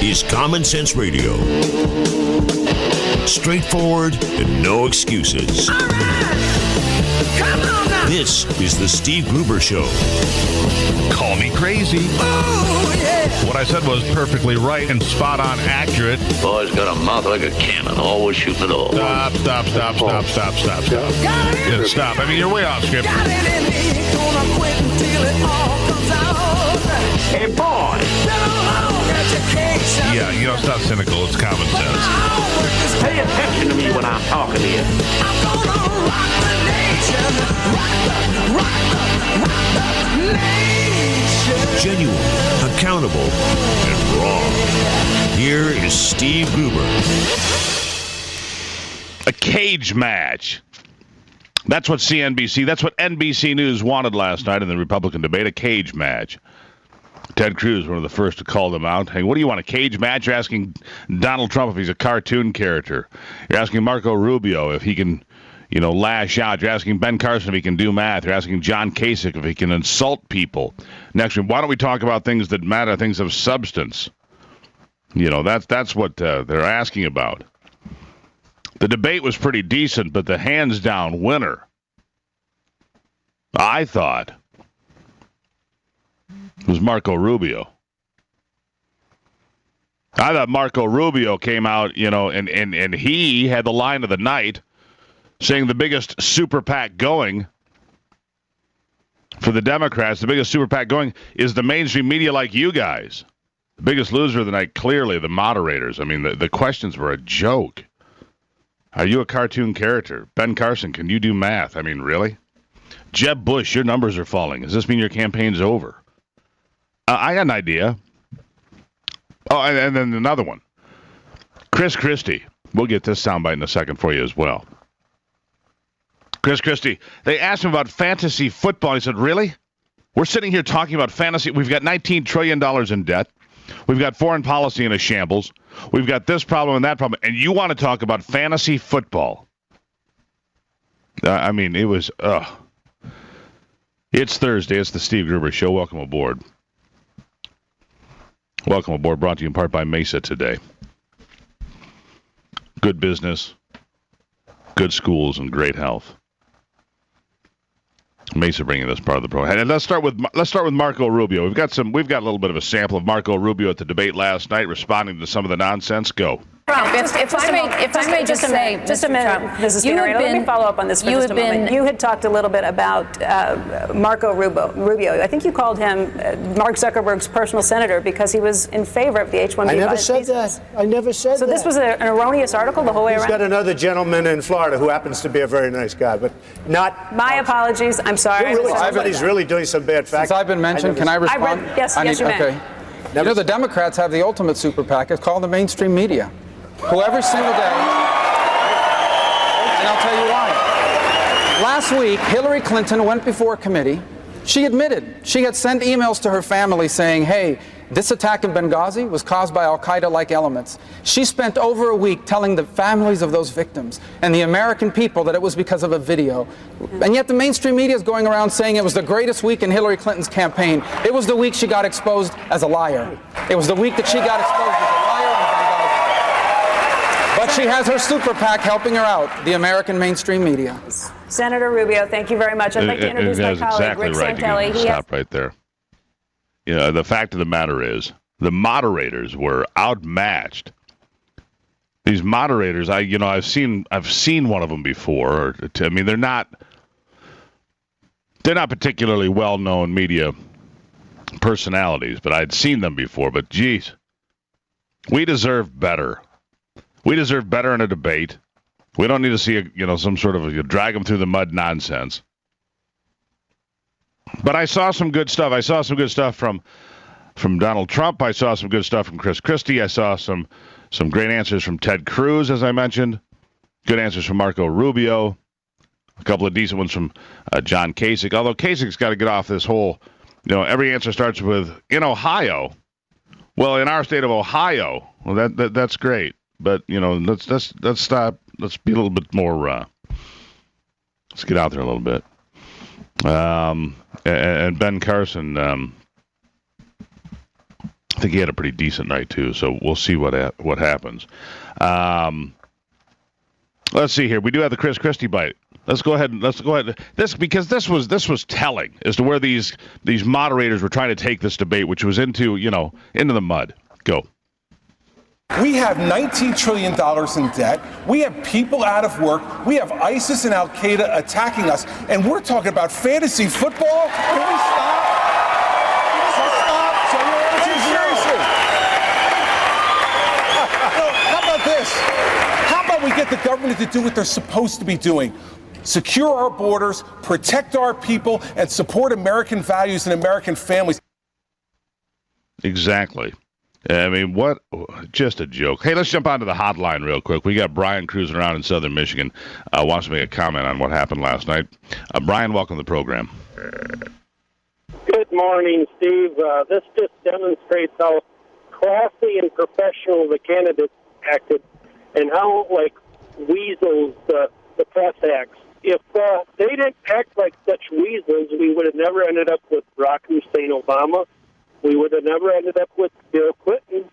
is Common Sense Radio. Straightforward and no excuses. All right. Come on now. This is the Steve Gruber Show. Call me crazy. Oh, yeah. What I said was perfectly right and spot on accurate. Boy's got a mouth like a cannon, always shooting it all. Stop. Yeah, stop. I mean, you're way off script. Got it in me. Gonna quit until it all comes out. Hey, boy. Been a long education. Yeah, it's not cynical. It's common sense. Pay attention to me when I'm talking to you. I'm gonna rock the nation. Rock the nation. Genuine, accountable, and raw. Here is Steve Gruber. A cage match. That's what NBC News wanted last night in the Republican debate, a cage match. Ted Cruz, one of the first to call them out. Hey, what do you want, a cage match? You're asking Donald Trump if he's a cartoon character. You're asking Marco Rubio if he can, lash out. You're asking Ben Carson if he can do math. You're asking John Kasich if he can insult people. Next, why don't we talk about things that matter, things of substance? That's what they're asking about. The debate was pretty decent, but the hands-down winner, I thought, was Marco Rubio. I thought Marco Rubio came out, and he had the line of the night saying the biggest super PAC going for the Democrats, the biggest super PAC going is the mainstream media like you guys. The biggest loser of the night, clearly, the moderators. I mean, the questions were a joke. Are you a cartoon character? Ben Carson, can you do math? I mean, really? Jeb Bush, your numbers are falling. Does this mean your campaign's over? I got an idea. Oh, and then another one. Chris Christie. We'll get this soundbite in a second for you as well. Chris Christie. They asked him about fantasy football. He said, really? We're sitting here talking about fantasy. We've got $19 trillion in debt. We've got foreign policy in a shambles. We've got this problem and that problem. And you want to talk about fantasy football. It was, It's Thursday. It's the Steve Gruber Show. Welcome aboard. Welcome aboard. Brought to you in part by Mesa today. Good business, good schools, and great health. Mesa bringing this part of the program. And let's start with Marco Rubio. We've got a little bit of a sample of Marco Rubio at the debate last night, responding to some of the nonsense. Go. If I may just say, just a minute, Mrs. Speaker, let me follow up on this for just a moment. You had talked a little bit about Marco Rubio. I think you called him Mark Zuckerberg's personal senator because he was in favor of the H-1B. I never said that. So this was an erroneous article the whole way around? He's got another gentleman in Florida who happens to be a very nice guy, but not... My apologies. I'm sorry. Somebody's really doing some bad facts. Since I've been mentioned, can I respond? Yes, you may. Okay. The Democrats have the ultimate super PAC. It's called the mainstream media. Who every single day, and I'll tell you why. Last week, Hillary Clinton went before a committee. She admitted she had sent emails to her family saying, hey, this attack in Benghazi was caused by al-Qaeda-like elements. She spent over a week telling the families of those victims and the American people that it was because of a video. And yet the mainstream media is going around saying it was the greatest week in Hillary Clinton's campaign. It was the week she got exposed as a liar. It was the week that she got exposed as a liar in Benghazi. But she has her super PAC helping her out, the American mainstream media. Senator Rubio, thank you very much. I'd like to introduce my colleague, Rick Santelli. Stop right there. The fact of the matter is, the moderators were outmatched. These moderators, I've seen one of them before. They're not particularly well-known media personalities, but I'd seen them before. But geez, we deserve better. We deserve better in a debate. We don't need to see some sort of drag them through the mud nonsense. But I saw some good stuff. I saw some good stuff from Donald Trump. I saw some good stuff from Chris Christie. I saw some great answers from Ted Cruz, as I mentioned. Good answers from Marco Rubio. A couple of decent ones from John Kasich. Although Kasich's got to get off this whole, every answer starts with, in Ohio. Well, in our state of Ohio, well, that's great. But, let's stop. Let's be a little bit more, let's get out there a little bit. And Ben Carson, think he had a pretty decent night too. So we'll see what happens. Let's see here. We do have the Chris Christie bite. Let's go ahead. Because this was telling as to where these moderators were trying to take this debate, which was into the mud. Go. We have $19 trillion in debt. We have people out of work. We have ISIS and Al Qaeda attacking us, and we're talking about fantasy football. Can we stop? Seriously. How about this? How about we get the government to do what they're supposed to be doing? Secure our borders, protect our people, and support American values and American families. Exactly. I mean, what? Just a joke. Hey, let's jump onto the hotline real quick. We got Brian cruising around in southern Michigan. Wants to make a comment on what happened last night. Brian, welcome to the program. Good morning, Steve. This just demonstrates how classy and professional the candidates acted and how, like, weasels the press acts. If they didn't act like such weasels, we would have never ended up with Barack Hussein Obama. We would have never ended up with Bill Clinton.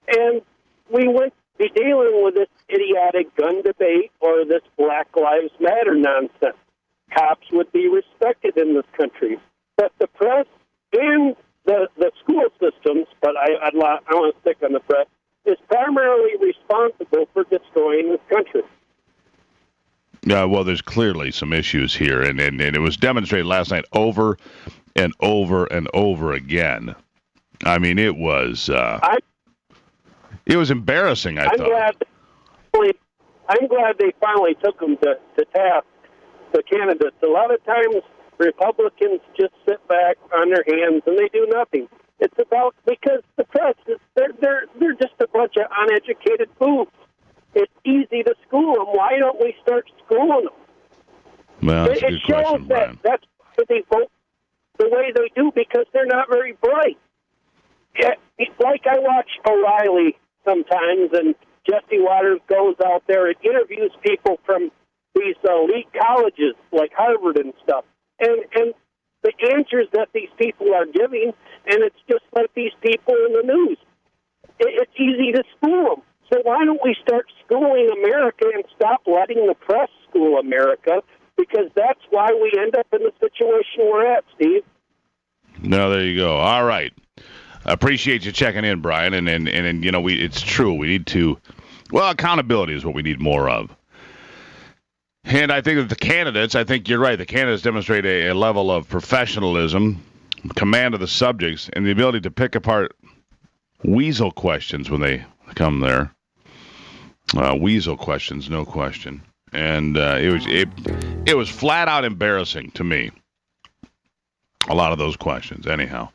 And we wouldn't be dealing with this idiotic gun debate or this Black Lives Matter nonsense. Cops would be respected in this country. But the press and the school systems, but I want to stick on the press, is primarily responsible for destroying this country. Well, there's clearly some issues here, and it was demonstrated last night over and over and over again. I mean, it was embarrassing, I thought. I'm glad they finally took them to task, the candidates. A lot of times, Republicans just sit back on their hands and they do nothing. It's because the press, they're just a bunch of uneducated fools. It's easy to school them. Why don't we start schooling them? Well, that's a good question, shows Brian. That's why they vote the way they do, because they're not very bright. Like I watch O'Reilly sometimes, and Jesse Waters goes out there and interviews people from these elite colleges like Harvard and stuff. And the answers that these people are giving, and it's just like these people in the news. It's easy to school them. So why don't we start schooling America and stop letting the press school America? Because that's why we end up in the situation we're at, Steve. No, there you go. All right. Appreciate you checking in, Brian. And it's true. We need to, accountability is what we need more of. And I think that the candidates, I think you're right, the candidates demonstrate a level of professionalism, command of the subjects, and the ability to pick apart weasel questions when they come there. Weasel questions, no question. And it was flat out embarrassing to me. A lot of those questions, anyhow.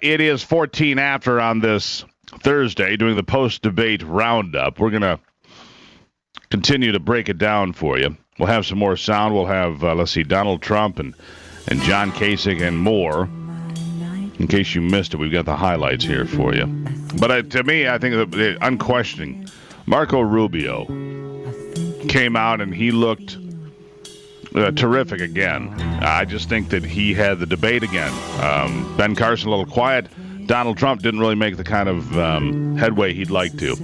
It is 14 after on this Thursday, doing the post-debate roundup. We're going to continue to break it down for you. We'll have some more sound. We'll have, Donald Trump and John Kasich and more. In case you missed it, we've got the highlights here for you. But to me, I think unquestioning, Marco Rubio came out and he looked terrific again. I just think that he had the debate again. Ben Carson a little quiet. Donald Trump didn't really make the kind of headway he'd like to.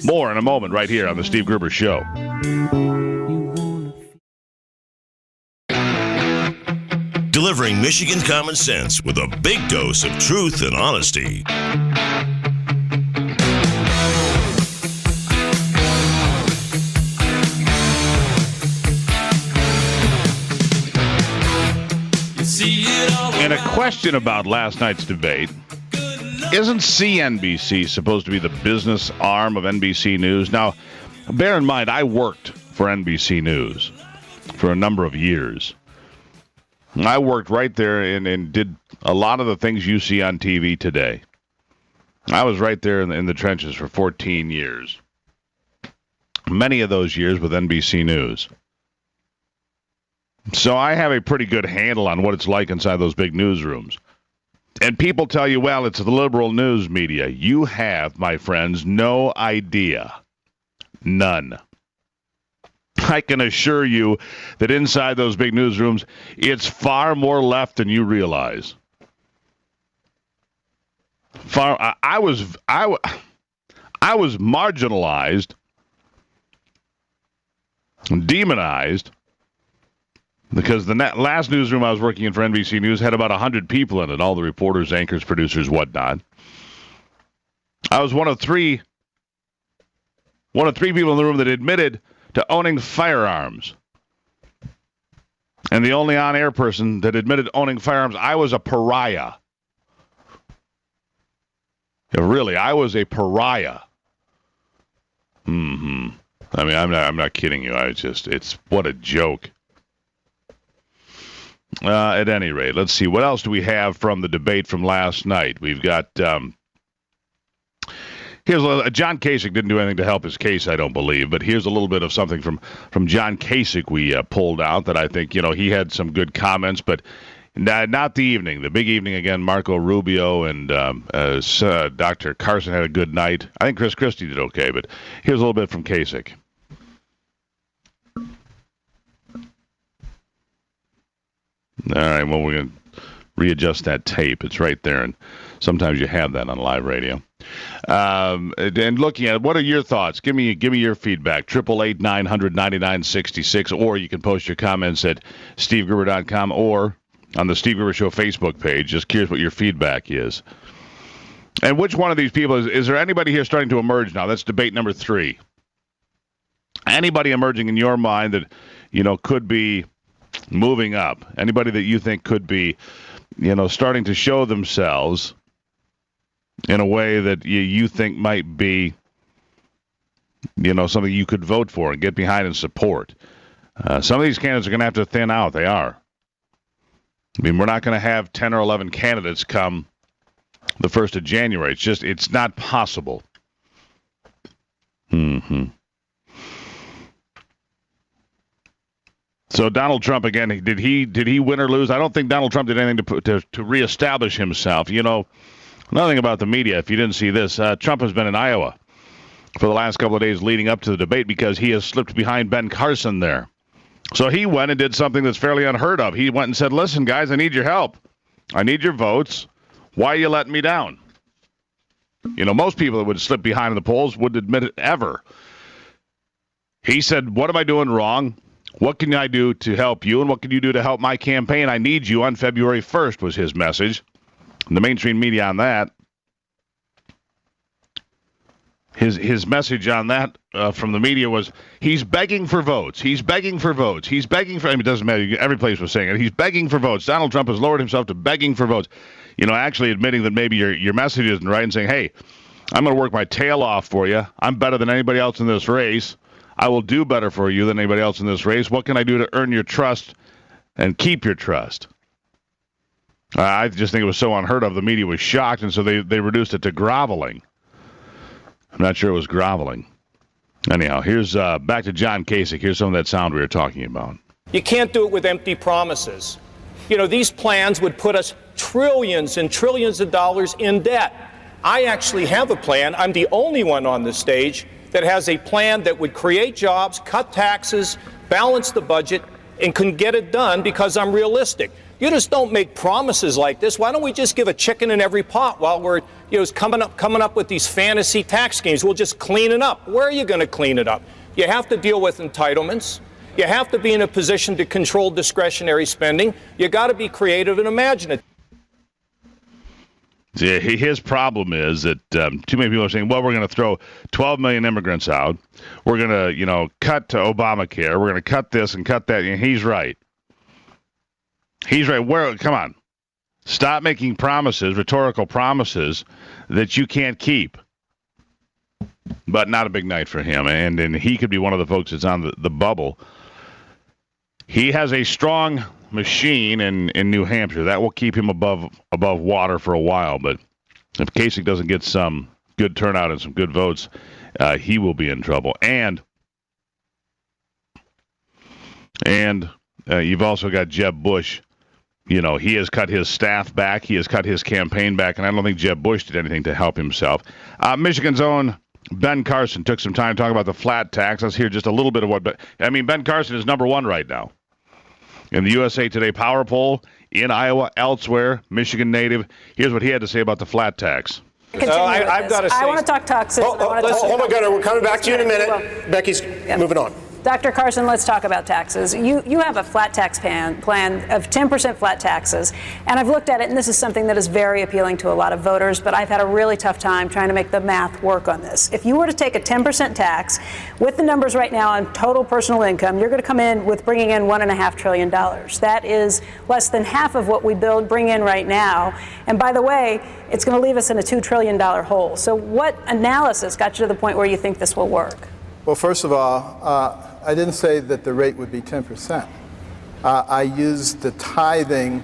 More in a moment right here on the Steve Gruber Show. Delivering Michigan common sense with a big dose of truth and honesty. And a question about last night's debate. Isn't CNBC supposed to be the business arm of NBC News? Now, bear in mind, I worked for NBC News for a number of years. I worked right there and did a lot of the things you see on TV today. I was right there in the trenches for 14 years. Many of those years with NBC News. So I have a pretty good handle on what it's like inside those big newsrooms. And people tell you, well, it's the liberal news media. You have, my friends, no idea. None. I can assure you that inside those big newsrooms, it's far more left than you realize. I was marginalized, demonized, because the last newsroom I was working in for NBC News had about 100 people in it, all the reporters, anchors, producers, whatnot. I was one of three people in the room that admitted to owning firearms. And the only on-air person that admitted owning firearms, I was a pariah. Yeah, really, I was a pariah. I mean, I'm not kidding you. It's what a joke. At any rate, let's see. What else do we have from the debate from last night? We've got, here's John Kasich didn't do anything to help his case, I don't believe, but here's a little bit of something from John Kasich we pulled out that I think, he had some good comments, but not the evening. The big evening again, Marco Rubio and Dr. Carson had a good night. I think Chris Christie did okay, but here's a little bit from Kasich. All right, well, we're going to readjust that tape. It's right there, and sometimes you have that on live radio. And looking at it, what are your thoughts? Give me your feedback. 888-900-9966, or you can post your comments at stevegruber.com or on the Steve Gruber Show Facebook page. Just curious what your feedback is. And which one of these people, is there anybody here starting to emerge now? That's debate number 3. Anybody emerging in your mind that, could be moving up? Anybody that you think could be, starting to show themselves in a way that you think might be, something you could vote for and get behind and support? Some of these candidates are going to have to thin out. They are. I mean, we're not going to have 10 or 11 candidates come the 1st of January. It's not possible. So Donald Trump, again, did he win or lose? I don't think Donald Trump did anything to reestablish himself. Another thing about the media, if you didn't see this, Trump has been in Iowa for the last couple of days leading up to the debate because he has slipped behind Ben Carson there. So he went and did something that's fairly unheard of. He went and said, listen, guys, I need your help. I need your votes. Why are you letting me down? Most people that would slip behind in the polls wouldn't admit it ever. He said, what am I doing wrong? What can I do to help you, and what can you do to help my campaign? I need you on February 1st was his message. And the mainstream media on that, his message on that from the media was, he's begging for votes. He's begging for votes. He's begging for, it doesn't matter. Every place was saying it. He's begging for votes. Donald Trump has lowered himself to begging for votes. Actually admitting that maybe your message isn't right and saying, hey, I'm going to work my tail off for you. I'm better than anybody else in this race. I will do better for you than anybody else in this race. What can I do to earn your trust and keep your trust? I just think it was so unheard of. The media was shocked, and so they reduced it to groveling. I'm not sure it was groveling. Anyhow, here's back to John Kasich. Here's some of that sound we were talking about. You can't do it with empty promises. These plans would put us trillions and trillions of dollars in debt. I actually have a plan. I'm the only one on the stage that has a plan that would create jobs, cut taxes, balance the budget, and can get it done because I'm realistic. You just don't make promises like this. Why don't we just give a chicken in every pot while we're coming up with these fantasy tax schemes? We'll just clean it up. Where are you going to clean it up? You have to deal with entitlements. You have to be in a position to control discretionary spending. You got to be creative and imaginative. Yeah, his problem is that too many people are saying, well, we're going to throw 12 million immigrants out. We're going to, cut to Obamacare. We're going to cut this and cut that. And he's right. He's right. Come on. Stop making promises, rhetorical promises that you can't keep. But not a big night for him. And he could be one of the folks that's on the bubble. He has a strong machine in New Hampshire. That will keep him above water for a while. But if Kasich doesn't get some good turnout and some good votes, he will be in trouble. And you've also got Jeb Bush. He has cut his staff back. He has cut his campaign back. And I don't think Jeb Bush did anything to help himself. Michigan's own Ben Carson took some time to talk about the flat tax. Let's hear just a little bit of Ben Carson is number one right now. In the USA Today Power Poll, in Iowa, elsewhere, Michigan native, here's what he had to say about the flat tax. I've got to say, I want to talk taxes. Hold on, Gunnar. We're coming back to you in a minute. Becky's moving on. Dr. Carson, let's talk about taxes. You have a flat tax plan of 10% flat taxes, and I've looked at it, and this is something that is very appealing to a lot of voters, but I've had a really tough time trying to make the math work on this. If you were to take a 10% tax, with the numbers right now on total personal income, you're going to come in with bringing in $1.5 trillion. That is less than half of what we bring in right now, and by the way, it's going to leave us in a $2 trillion hole. So what analysis got you to the point where you think this will work? Well, first of all, I didn't say that the rate would be 10%. I used the tithing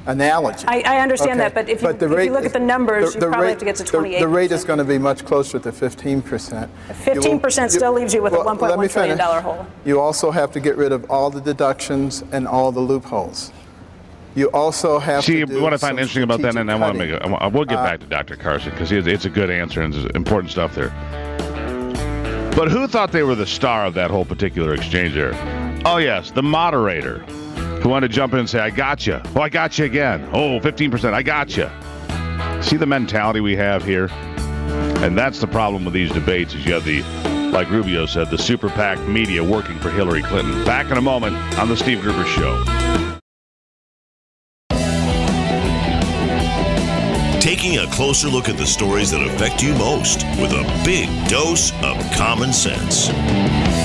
analogy. I understand that, but if you look at the numbers, you probably have to get to 28%. The rate is going to be much closer to 15%. 15% still leaves you with a $1.1 trillion hole. You also have to get rid of all the deductions and all the loopholes. You also have to do what I find interesting about that, and I want to make we'll get back to Dr. Carson, because it's a good answer and there's important stuff there. But who thought they were the star of that whole particular exchange there? Oh, yes, the moderator who wanted to jump in and say, I got you. Oh, I got you again. Oh, 15%, I got you. See the mentality we have here? And that's the problem with these debates is you have the, like Rubio said, the super PAC media working for Hillary Clinton. Back in a moment on the Steve Gruber Show. Taking a closer look at the stories that affect you most with a big dose of common sense.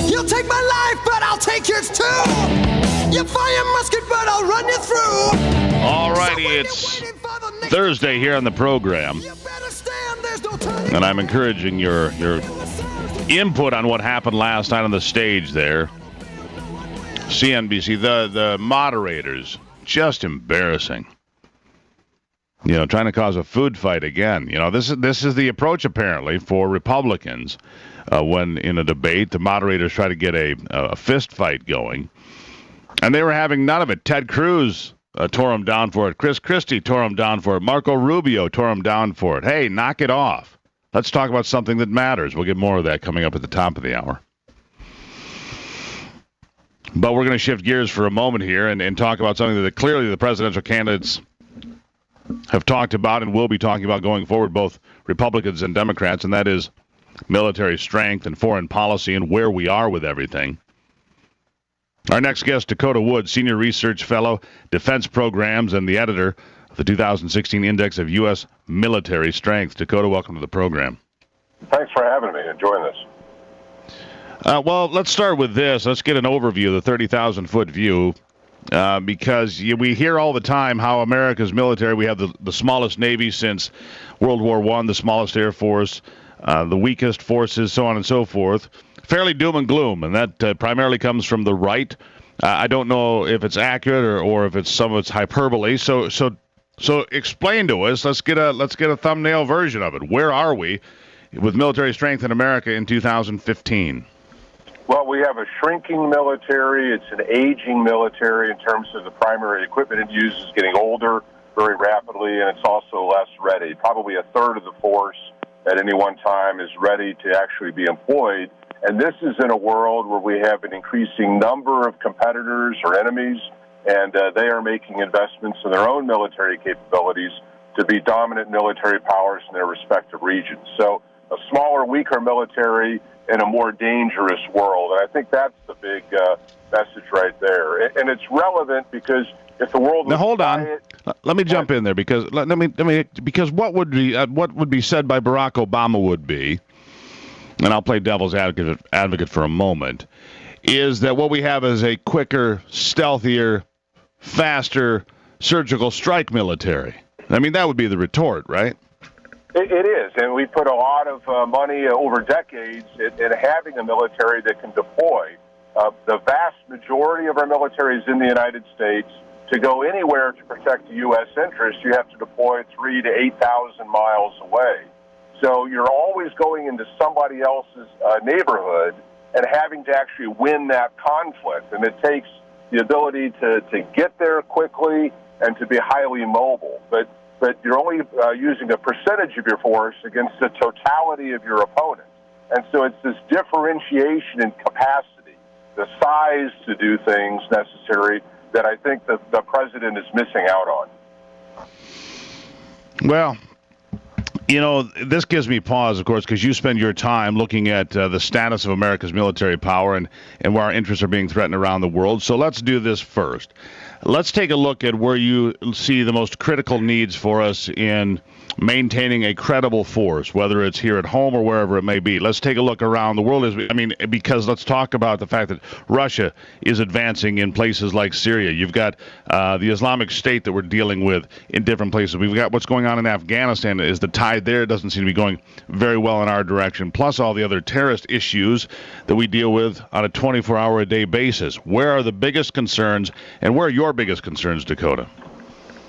You'll take my life, but I'll take yours too. You fire musket, but I'll run you through. All righty, it's Thursday here on the program. And I'm encouraging your input on what happened last night on the stage there. CNBC, the moderators, just embarrassing. You know, trying to cause a food fight again. You know, this is the approach apparently for Republicans when in a debate the moderators try to get a fist fight going, and they were having none of it. Ted Cruz tore him down for it. Chris Christie tore him down for it. Marco Rubio tore him down for it. Hey, knock it off. Let's talk about something that matters. We'll get more of that coming up at the top of the hour. But we're going to shift gears for a moment here and talk about something that clearly the presidential candidates have talked about and will be talking about going forward, both Republicans and Democrats, and that is military strength and foreign policy and where we are with everything. Our next guest, Dakota Wood, Senior Research Fellow, Defense Programs, and the editor of the 2016 Index of U.S. Military Strength. Dakota, welcome to the program. Thanks for having me. Enjoying this. Well, let's start with this. Let's get an overview, the 30,000-foot view. Because we hear all the time how America's military, we have the smallest Navy since World War I, the smallest Air Force, the weakest forces, so on and so forth. Fairly doom and gloom, and that primarily comes from the right. I don't know if it's accurate or if it's some of it's hyperbole. So explain to us. Let's get a thumbnail version of it. Where are we with military strength in America in 2015? Well, we have a shrinking military. It's an aging military in terms of the primary equipment it uses getting older very rapidly, and it's also less ready. Probably a third of the force at any one time is ready to actually be employed. And this is in a world where we have an increasing number of competitors or enemies, and they are making investments in their own military capabilities to be dominant military powers in their respective regions. So a smaller, weaker military in a more dangerous world. And I think that's the big message right there. And it's relevant because if the world... Now, hold on. Let me jump in there because because what would be said by Barack Obama would be, and I'll play devil's advocate for a moment, is that what we have is a quicker, stealthier, faster surgical strike military. I mean, that would be the retort, right? It is, and we put a lot of money over decades in having a military that can deploy. The vast majority of our military is in the United States. To go anywhere to protect the U.S. interest, you have to deploy 3,000 to 8,000 miles away. So you're always going into somebody else's neighborhood and having to actually win that conflict. And it takes the ability to get there quickly and to be highly mobile. But you're only using a percentage of your force against the totality of your opponent. And so it's this differentiation in capacity, the size to do things necessary that I think the president is missing out on. Well, you know, this gives me pause, of course, because you spend your time looking at the status of America's military power and where our interests are being threatened around the world. So let's do this first. Let's take a look at where you see the most critical needs for us in maintaining a credible force, whether it's here at home or wherever it may be. Let's take a look around the world. Because let's talk about the fact that Russia is advancing in places like Syria. You've got the Islamic State that we're dealing with in different places. We've got what's going on in Afghanistan. Is the tide there doesn't seem to be going very well in our direction, plus all the other terrorist issues that we deal with on a 24-hour-a-day basis. Where are the biggest concerns, and where are your biggest concerns, Dakota?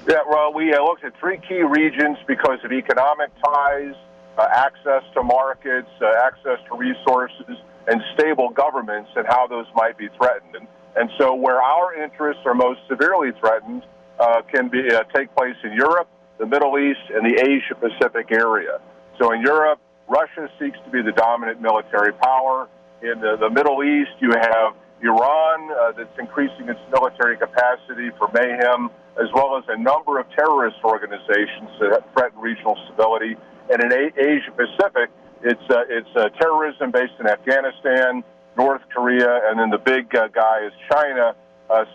Yeah, well, we looked at three key regions because of economic ties, access to markets, access to resources, and stable governments, and how those might be threatened. And so where our interests are most severely threatened can be take place in Europe, the Middle East, and the Asia-Pacific area. So in Europe, Russia seeks to be the dominant military power. In the Middle East, you have Iran that's increasing its military capacity for mayhem, as well as a number of terrorist organizations that threaten regional stability. And in Asia-Pacific, it's terrorism based in Afghanistan, North Korea, and then the big guy is China,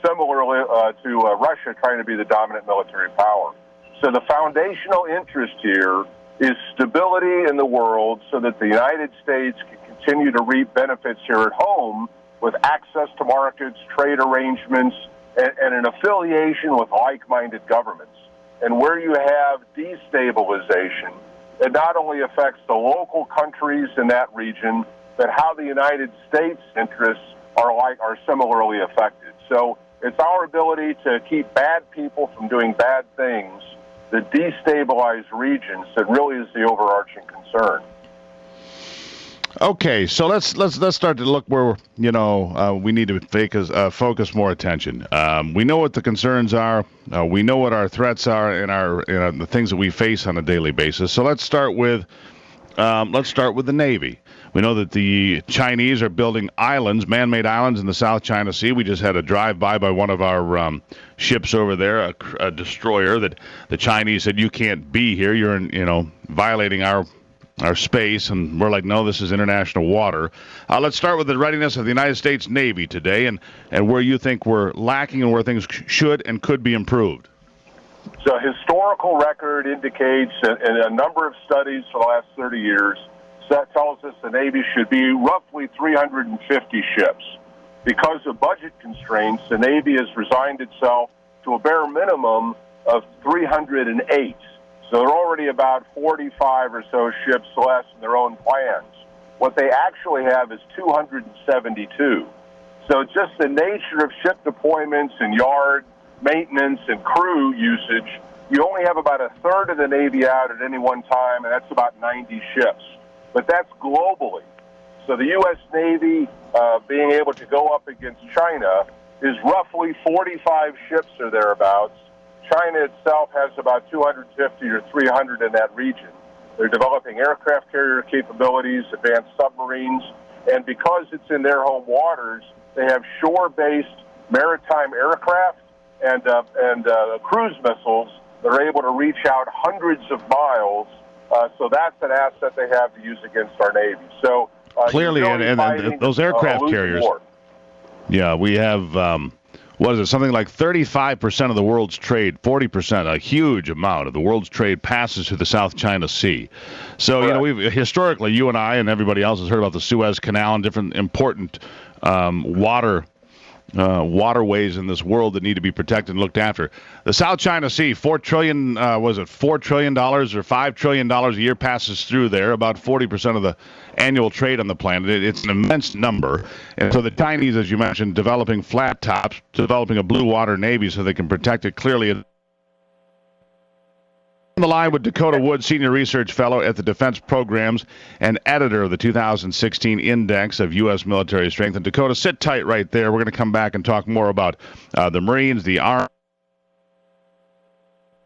similarly to Russia trying to be the dominant military power. So the foundational interest here is stability in the world so that the United States can continue to reap benefits here at home with access to markets, trade arrangements, and an affiliation with like-minded governments. And where you have destabilization, it not only affects the local countries in that region, but how the United States' interests are similarly affected. So it's our ability to keep bad people from doing bad things that destabilize regions that really is the overarching concern. Okay, so let's start to look where we need to focus more attention. We know what the concerns are. We know what our threats are and the things that we face on a daily basis. So let's start with the Navy. We know that the Chinese are building islands, man-made islands in the South China Sea. We just had a drive-by one of our ships over there, a destroyer that the Chinese said, you can't be here. You're violating our space, and we're like, no, this is international water. Let's start with the readiness of the United States Navy today and where you think we're lacking and where things should and could be improved. So historical record indicates, in a number of studies for the last 30 years, that tells us the Navy should be roughly 350 ships. Because of budget constraints, the Navy has resigned itself to a bare minimum of 308. So they're already about 45 or so ships less in their own plans. What they actually have is 272. So just the nature of ship deployments and yard maintenance and crew usage, you only have about a third of the Navy out at any one time, and that's about 90 ships. But that's globally. So the U.S. Navy being able to go up against China is roughly 45 ships or thereabouts. China itself has about 250 or 300 in that region. They're developing aircraft carrier capabilities, advanced submarines, and because it's in their home waters, they have shore-based maritime aircraft and cruise missiles that are able to reach out hundreds of miles. So that's an asset they have to use against our Navy. So clearly, and those aircraft carriers. War. Yeah, we have. What is it? Something like 35% of the world's trade, 40%, a huge amount of the world's trade passes through the South China Sea. So, we've historically, you and I and everybody else has heard about the Suez Canal and different important waterways in this world that need to be protected and looked after. The South China Sea, $4 trillion or $5 trillion a year passes through there, about 40% of the annual trade on the planet. It's an immense number. And so the Chinese, as you mentioned, developing flat tops, developing a blue water Navy so they can protect it clearly. On the line with Dakota Wood, Senior Research Fellow at the Defense Programs and editor of the 2016 Index of U.S. Military Strength. And Dakota, sit tight right there. We're going to come back and talk more about the Marines, the Army.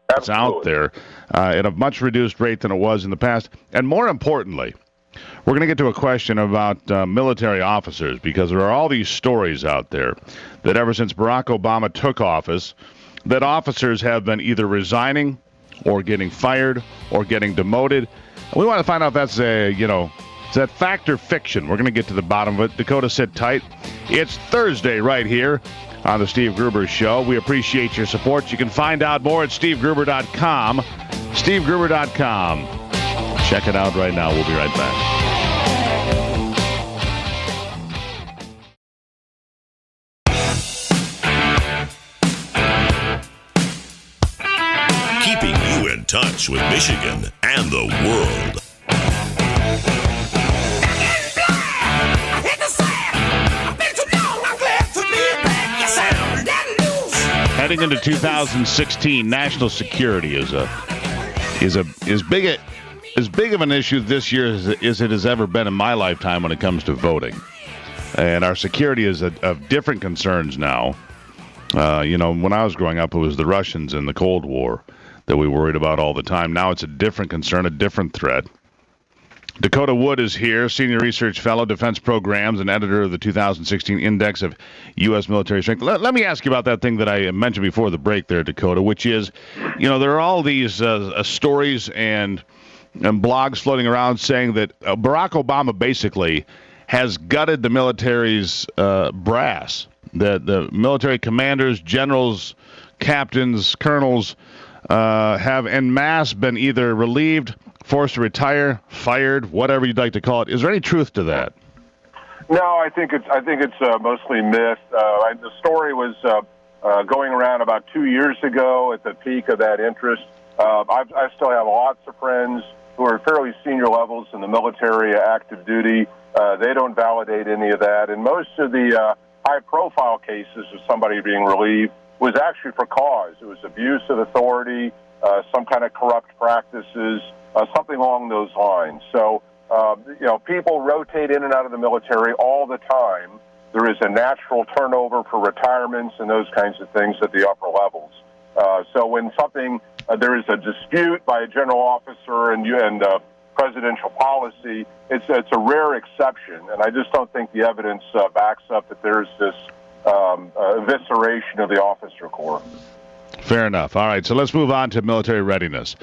That's out there at a much reduced rate than it was in the past. And more importantly, We're going to get to a question about military officers, because there are all these stories out there that ever since Barack Obama took office, that officers have been either resigning or getting fired or getting demoted. And we want to find out if that's is that fact or fiction. We're going to get to the bottom of it. Dakota, sit tight. It's Thursday right here on the Steve Gruber Show. We appreciate your support. You can find out more at stevegruber.com. stevegruber.com. Check it out right now. We'll be right back. Keeping you in touch with Michigan and the world. Heading into 2016, national security is as big of an issue this year as it has ever been in my lifetime when it comes to voting. And our security is of different concerns now. When I was growing up, it was the Russians and the Cold War that we worried about all the time. Now it's a different concern, a different threat. Dakota Wood is here, Senior Research Fellow, Defense Programs, and editor of the 2016 Index of U.S. Military Strength. Let me ask you about that thing that I mentioned before the break there, Dakota, which is, there are all these stories and blogs floating around saying that Barack Obama basically has gutted the military's brass, that the military commanders, generals, captains, colonels have en masse been either relieved, forced to retire, fired, whatever you'd like to call it. Is there any truth to that? No, I think it's mostly myth. The story was going around about 2 years ago at the peak of that interest. I still have lots of friends who are fairly senior levels in the military, active duty. They don't validate any of that. And most of the high-profile cases of somebody being relieved was actually for cause. It was abuse of authority, some kind of corrupt practices, something along those lines. So, people rotate in and out of the military all the time. There is a natural turnover for retirements and those kinds of things at the upper levels. So when there is a dispute by a general officer and presidential policy, it's a rare exception, and I just don't think the evidence backs up that there's this evisceration of the officer corps. Fair enough. All right, so let's move on to military readiness.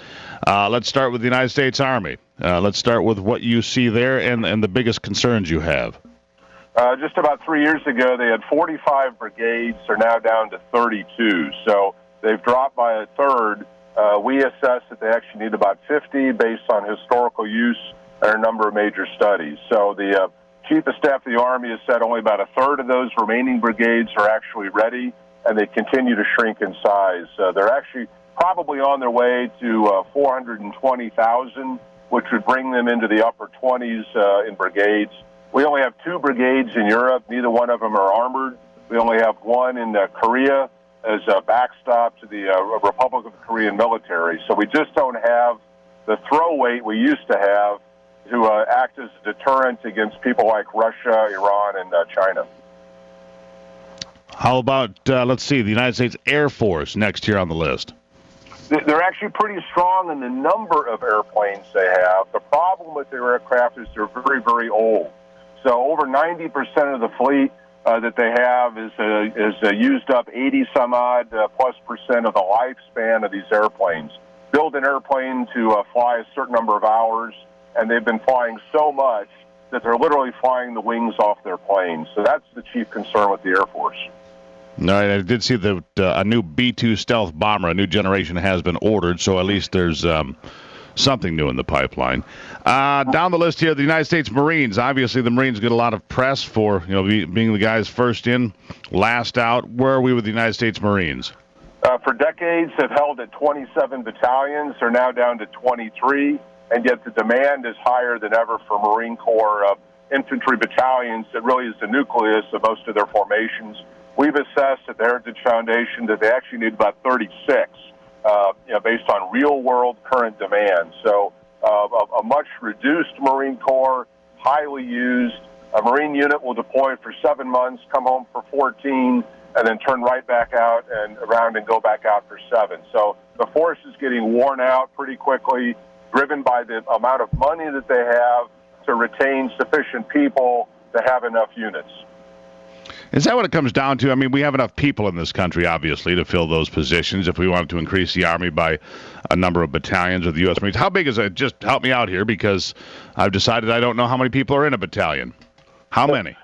Let's start with the United States Army. Let's start with what you see there and the biggest concerns you have. Just about 3 years ago, they had 45 brigades. They're now down to 32. So they've dropped by a third. We assess that they actually need about 50 based on historical use and a number of major studies. So the Chief of Staff of the Army has said only about a third of those remaining brigades are actually ready, and they continue to shrink in size. They're actually probably on their way to 420,000, which would bring them into the upper 20s in brigades. We only have 2 brigades in Europe. Neither one of them are armored. We only have one in Korea as a backstop to the Republic of the Korean military. So we just don't have the throw weight we used to have to act as a deterrent against people like Russia, Iran, and China. How about, let's see, the United States Air Force next here on the list? They're actually pretty strong in the number of airplanes they have. The problem with their aircraft is they're very, very old. So over 90% of the fleet that they have is used up 80-some-odd plus percent of the lifespan of these airplanes. Build an airplane to fly a certain number of hours, and they've been flying so much that they're literally flying the wings off their planes. So that's the chief concern with the Air Force. All right, I did see that a new B-2 stealth bomber, a new generation, has been ordered, so at least there's something new in the pipeline. Down the list here, the United States Marines. Obviously, the Marines get a lot of press for being the guys first in, last out. Where are we with the United States Marines? For decades, they've held at 27 battalions. They're now down to 23, and yet the demand is higher than ever for Marine Corps infantry battalions. That really is the nucleus of most of their formations. We've assessed at the Heritage Foundation that they actually need about 36, based on real-world current demand. So a much reduced Marine Corps, highly used. A Marine unit will deploy for 7 months, come home for 14, and then turn right back out and around and go back out for 7. So the force is getting worn out pretty quickly, driven by the amount of money that they have, to retain sufficient people to have enough units. Is that what it comes down to? I mean, we have enough people in this country, obviously, to fill those positions. If we wanted to increase the Army by a number of battalions of the U.S. Marines, how big is it? Just help me out here, because I've decided I don't know how many people are in a battalion. How many?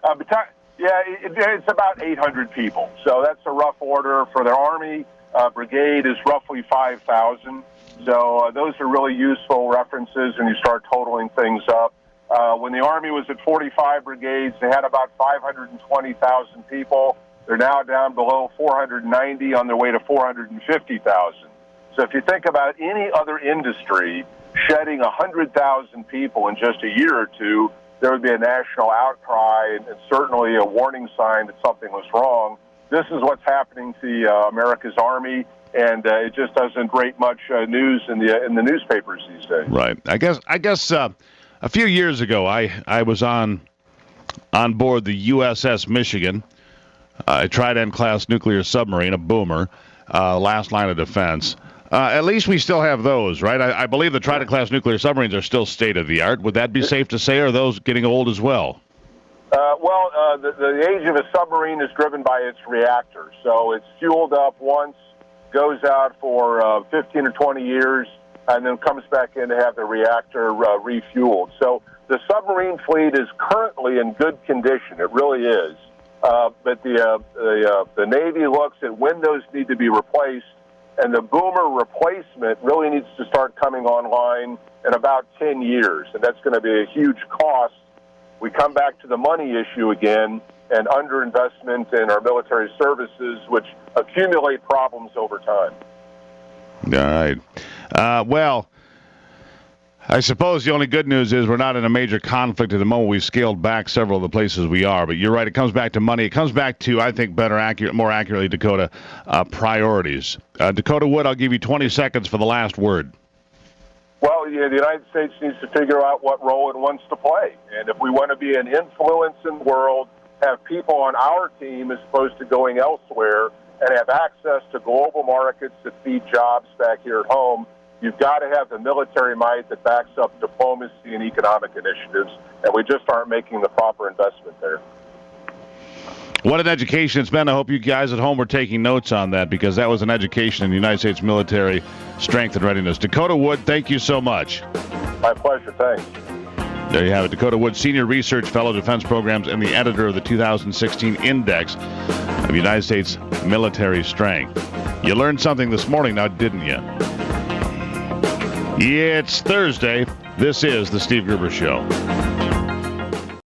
It's about 800 people. So that's a rough order. For the Army, brigade is roughly 5,000. So those are really useful references when you start totaling things up. When the Army was at 45 brigades, they had about 520,000 people. They're now down below 490, on their way to 450,000. So if you think about any other industry shedding 100,000 people in just a year or two, there would be a national outcry and certainly a warning sign that something was wrong. This is what's happening to America's Army, and it just doesn't rate much news in the newspapers these days. Right. I guess. A few years ago, I was on board the USS Michigan, a Trident-class nuclear submarine, a boomer, last line of defense. At least we still have those, right? I believe the Trident-class nuclear submarines are still state-of-the-art. Would that be safe to say, or are those getting old as well? The age of a submarine is driven by its reactor. So it's fueled up once, goes out for 15 or 20 years, and then comes back in to have the reactor refueled. So the submarine fleet is currently in good condition. It really is. But the Navy looks at when those need to be replaced, and the boomer replacement really needs to start coming online in about 10 years, and that's going to be a huge cost. We come back to the money issue again, and underinvestment in our military services, which accumulate problems over time. All right. Well, I suppose the only good news is we're not in a major conflict at the moment. We've scaled back several of the places we are. But you're right, it comes back to money. It comes back to, I think, more accurately, Dakota, priorities. Dakota Wood, I'll give you 20 seconds for the last word. Well, the United States needs to figure out what role it wants to play. And if we want to be an influence in the world, have people on our team as opposed to going elsewhere, and have access to global markets that feed jobs back here at home, you've got to have the military might that backs up diplomacy and economic initiatives, and we just aren't making the proper investment there. What an education it's been. I hope you guys at home were taking notes on that, because that was an education in the United States military strength and readiness. Dakota Wood, thank you so much. My pleasure. Thanks. There you have it. Dakota Wood, Senior Research Fellow Defense Programs and the editor of the 2016 Index of United States Military Strength. You learned something this morning now, didn't you? It's Thursday. This is The Steve Gruber Show.